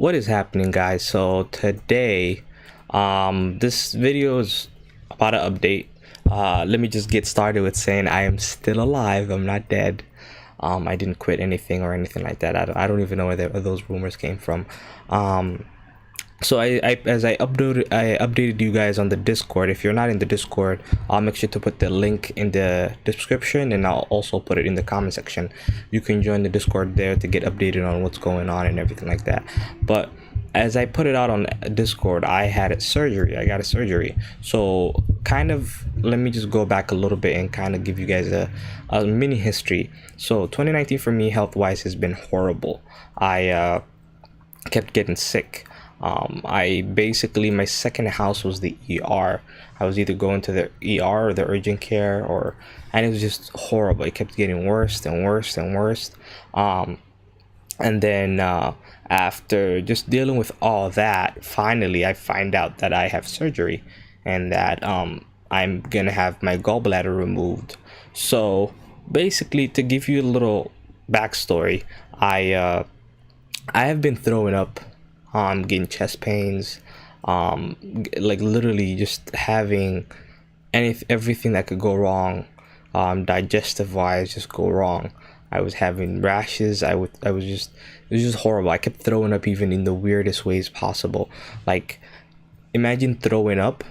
What is happening, guys? So today this video is about an update. Let me just get started with saying I am still alive. I'm not dead. I didn't quit anything or anything like that. I don't even know where those rumors came from. So I updated you guys on the Discord. If you're not in the Discord, I'll make sure to put the link in the description, and I'll also put it in the comment section. You can join the Discord there to get updated on what's going on and everything like that. But as I put it out on Discord, I had a surgery. I got a surgery. So kind of let me just go back a little bit and kind of give you guys a mini history. So 2019 for me, health wise, has been horrible. I kept getting sick. I basically, my second house was the ER. I was either going to the ER or the urgent care, and it was just horrible. It kept getting worse and worse and worse. And then after just dealing with all that, finally I find out that I have surgery, and that I'm gonna have my gallbladder removed. So basically, to give you a little backstory, I have been throwing up, getting chest pains, like literally just having everything that could go wrong, digestive wise, just go wrong. I was having rashes. It was just horrible. I kept throwing up even in the weirdest ways possible. Like, imagine throwing up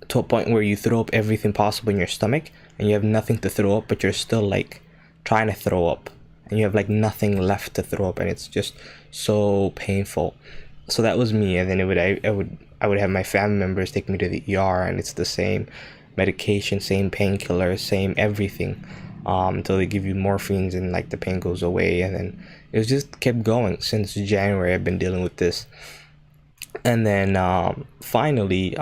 to a point where you throw up everything possible in your stomach and you have nothing to throw up, but you're still like trying to throw up, and you have like nothing left to throw up, and it's just so painful. So that was me. And then I would have my family members take me to the ER, and it's the same medication, same painkiller, same everything, until they give you morphines and like the pain goes away. And then it was just kept going since January. I've been dealing with this. And then finally,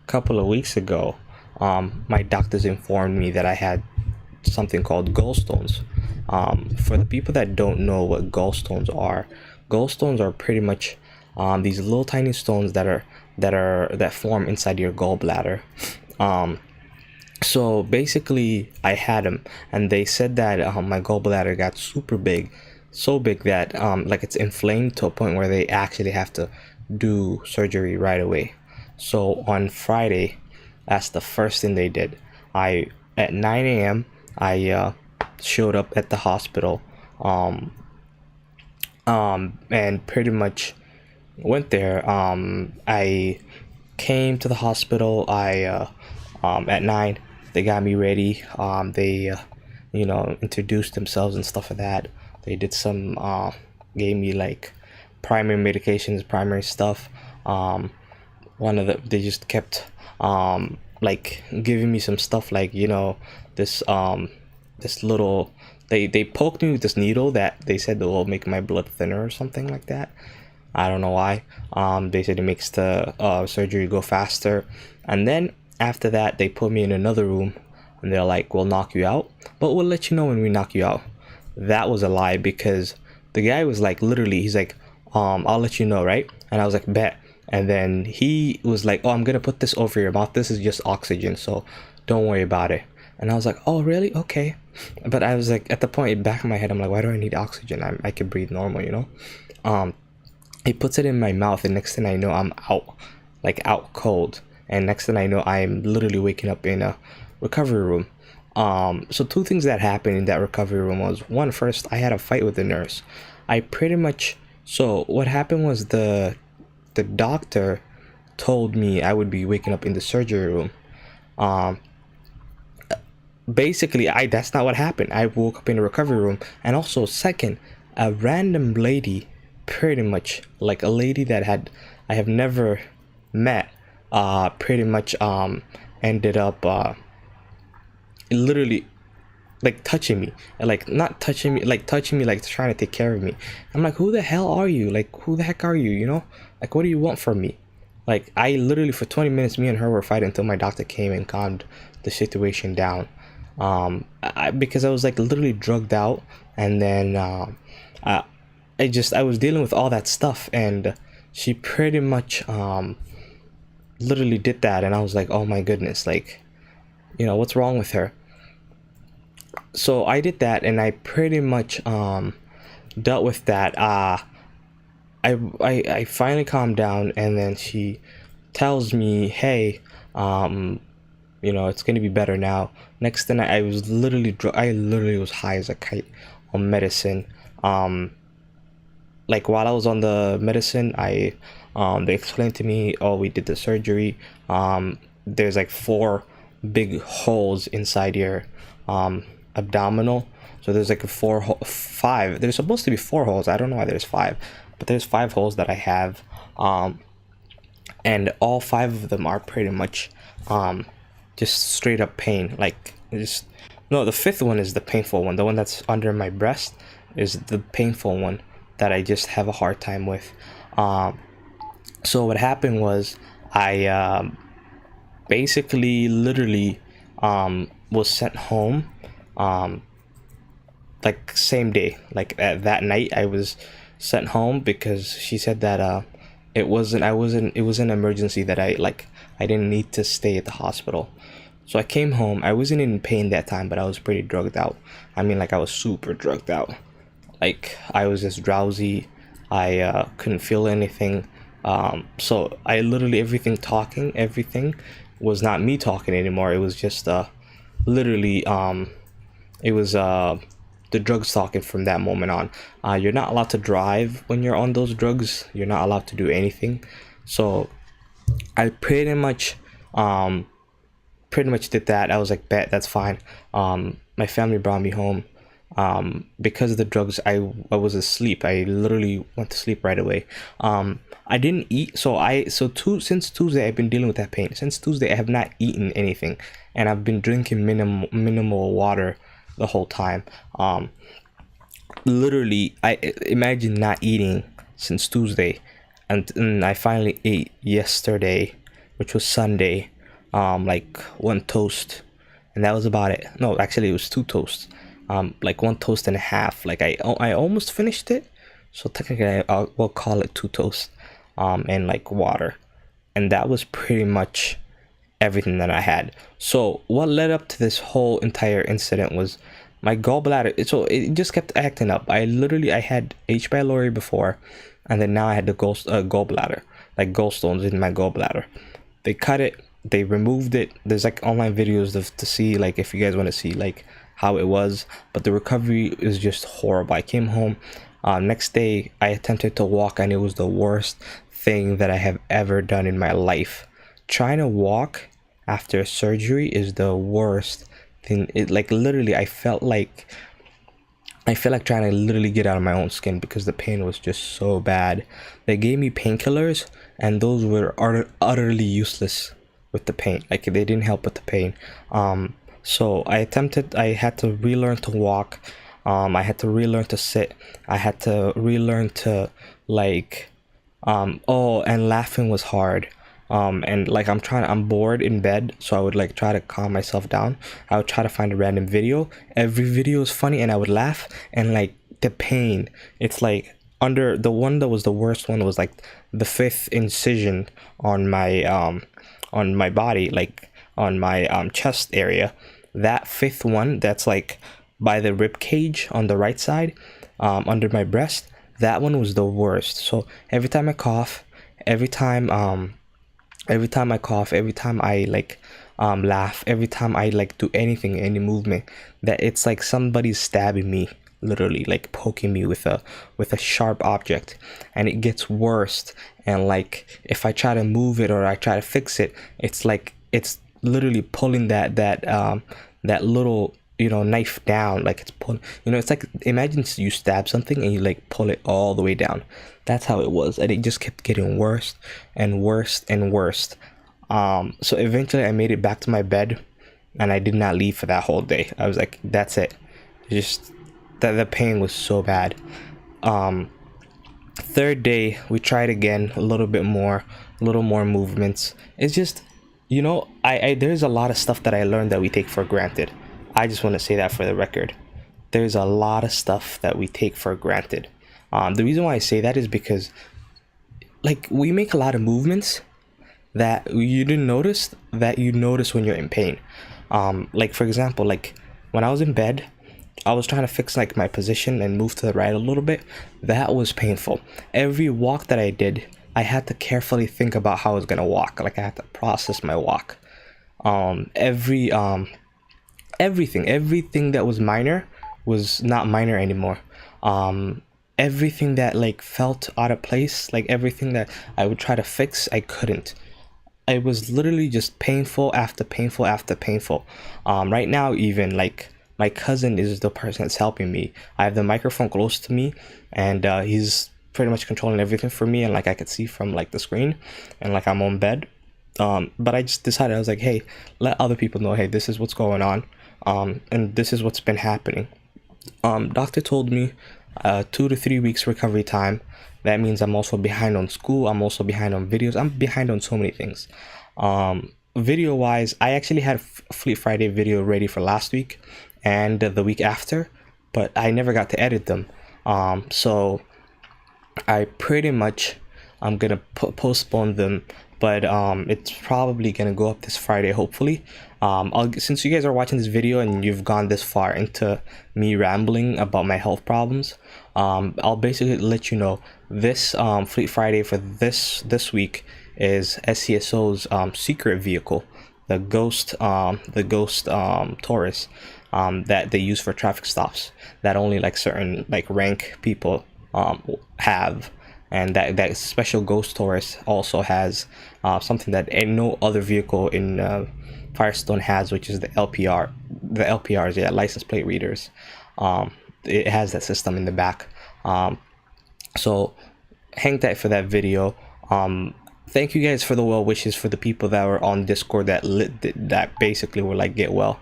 couple of weeks ago, my doctors informed me that I had something called gallstones. For the people that don't know what gallstones are pretty much these little tiny stones that form inside your gallbladder. So basically, I had them, and they said that my gallbladder got super big, so big that like it's inflamed to a point where they actually have to do surgery right away. So on Friday, that's the first thing they did. I At 9 a.m. I showed up at the hospital, and pretty much went there. I came to the hospital. At 9, they got me ready. They introduced themselves and stuff like that. They did some gave me like primary medications, primary stuff. They just kept like giving me some stuff, like this this little, they poked me with this needle that they said will make my blood thinner or something like that. I don't know why. They said it makes the surgery go faster. And then after that, they put me in another room, and they're like, we'll knock you out, but we'll let you know when we knock you out. That was a lie, because the guy was like, literally, he's like, I'll let you know, right? And I was like, bet. And then he was like, oh, I'm gonna put this over your mouth. This is just oxygen, so don't worry about it. And I was like, oh, really? Okay. But I was like, at the point, back of my head, I'm like, why do I need oxygen? I can breathe normal. He puts it in my mouth, and next thing I know, I'm out, like out cold. And next thing I know, I'm literally waking up in a recovery room. So two things that happened in that recovery room was, one, first, I had a fight with the nurse. So what happened was the doctor told me I would be waking up in the surgery room. Basically, that's not what happened. I woke up in the recovery room. And also, second, a random lady, pretty much like a lady that I have never met, pretty much ended up literally like touching me, like not touching me, like touching me, like trying to take care of me. I'm like, who the hell are you? Like, who the heck are you? Like, what do you want from me? Like, I literally, for 20 minutes, me and her were fighting until my doctor came and calmed the situation down. Because I was like literally drugged out. And then I was dealing with all that stuff, and she pretty much literally did that. And I was like, oh my goodness, like, what's wrong with her? So I did that, and I pretty much dealt with that. I finally calmed down, and then she tells me, hey, it's gonna be better now. Next thing I was literally I literally was high as a kite on medicine. Like while I was on the medicine, they explained to me, oh, we did the surgery. There's like 4 big holes inside your abdominal. So there's like 5. There's supposed to be 4 holes. I don't know why there's 5, but there's 5 holes that I have. And all 5 of them are pretty much just straight up pain. Like just no, the 5th one is the painful one. The one that's under my breast is the painful one that I just have a hard time with. So what happened was I basically literally was sent home like same day. Like that night I was sent home because she said that it was an emergency, that I didn't need to stay at the hospital. So I came home. I wasn't in pain that time, but I was pretty drugged out. I mean, like I was super drugged out. Like I was just drowsy. I couldn't feel anything. So I literally everything was not me talking anymore. It was just literally it was the drugs talking from that moment on. You're not allowed to drive when you're on those drugs. You're not allowed to do anything. So I pretty much did that. I was like, bet, that's fine. My family brought me home. Because of the drugs, I was asleep. I literally went to sleep right away. I didn't eat. Since Tuesday I've been dealing with that pain. Since Tuesday I have not eaten anything, and I've been drinking minimal water the whole time. Literally, I imagine not eating since Tuesday, and I finally ate yesterday, which was Sunday. Like 1 toast, and that was about it. No, actually it was 2 toasts. Like 1 toast and a half. Like I almost finished it, so technically we'll call it 2 toasts, and like water, and that was pretty much everything that I had. So what led up to this whole entire incident was my gallbladder. So it just kept acting up. I had H. pylori before, and then now I had the gallbladder, like gallstones in my gallbladder. They cut it. They removed it. There's like online videos to see, like if you guys want to see like how it was, but the recovery is just horrible. I came home, next day I attempted to walk, and it was the worst thing that I have ever done in my life. Trying to walk after surgery is the worst thing. It like literally I felt like trying to literally get out of my own skin because the pain was just so bad. They gave me painkillers, and those were utterly useless with the pain. Like they didn't help with the pain. So I had to relearn to walk. I had to relearn to sit. I had to relearn to and laughing was hard. And like I'm bored in bed, so I would like try to calm myself down. I would try to find a random video. Every video is funny, and I would laugh. And like the pain, it's like under the one that was the worst one was like the 5th incision on my body, like on my chest area. That 5th one, that's like by the rib cage on the right side, under my breast, that one was the worst. So every time I cough, every time I laugh, every time I like do anything, any movement, that it's like somebody's stabbing me, literally like poking me with a sharp object, and it gets worse. And like if I try to move it or I try to fix it, it's like it's literally pulling that little knife down. Like it's pulling, it's like, imagine you stab something and you like pull it all the way down. That's how it was, and it just kept getting worse and worse and worse. So eventually I made it back to my bed, and I did not leave for that whole day. I was like, that's it. Just that the pain was so bad. 3rd day we tried again, a little more movements. It's just, there's a lot of stuff that I learned that we take for granted. I just want to say that for the record. There's a lot of stuff that we take for granted. The reason why I say that is because like we make a lot of movements that you didn't notice, that you notice when you're in pain. Like for example, like when I was in bed, I was trying to fix like my position and move to the right a little bit. That was painful. Every walk that I did, I had to carefully think about how I was gonna walk. Like I had to process my walk. Every everything that was minor was not minor anymore. Everything that like felt out of place, like everything that I would try to fix, I couldn't. It was literally just painful after painful after painful. Right now, even like my cousin is the person that's helping me. I have the microphone close to me, and he's pretty much controlling everything for me. And like I could see from like the screen, and like I'm on bed. But I just decided, I was like, hey, let other people know, hey, this is what's going on, and this is what's been happening. Doctor told me 2 to 3 weeks recovery time. That means I'm also behind on school. I'm also behind on videos. I'm behind on so many things. Video wise, I actually had a Fleet Friday video ready for last week and the week after, but I never got to edit them. So I pretty much, I'm gonna postpone them, but it's probably gonna go up this Friday, hopefully. Since you guys are watching this video and you've gone this far into me rambling about my health problems, I'll basically let you know this Fleet Friday for this week is SCSO's secret vehicle, the Ghost Taurus, that they use for traffic stops, that only like certain like rank people have. And that special Ghost Taurus also has something that no other vehicle in Firestone has, which is the LPRs, yeah, license plate readers. It has that system in the back. So hang tight for that video. Thank you guys for the well wishes for the people that were on Discord that basically were like, get well.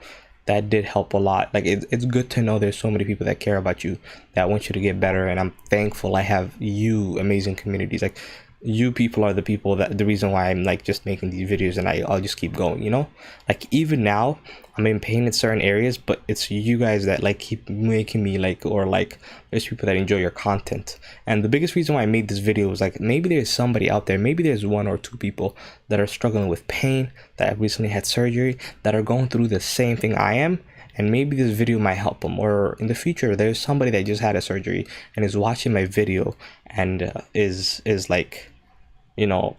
That did help a lot. Like it's good to know there's so many people that care about you, that want you to get better, and I'm thankful I have you amazing communities. Like you people are the people that the reason why I'm like just making these videos, and I'll just keep going, you know. Like even now I'm in pain in certain areas, but it's you guys that like keep making me like, or like there's people that enjoy your content. And the biggest reason why I made this video was like, maybe there's somebody out there, maybe there's 1 or 2 people that are struggling with pain, that have recently had surgery, that are going through the same thing I am, and maybe this video might help them. Or in the future there's somebody that just had a surgery and is watching my video and is like, you know,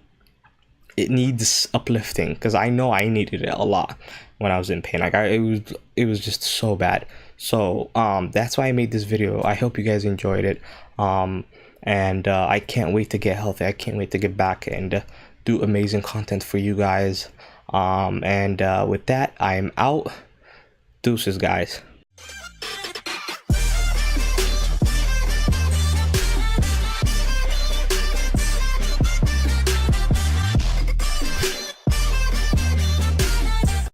it needs uplifting, because I know I needed it a lot when I was in pain. Like it was just so bad. So that's why I made this video. I hope you guys enjoyed it. And I can't wait to get healthy. I can't wait to get back and do amazing content for you guys. And with that, I'm out. Deuces, guys.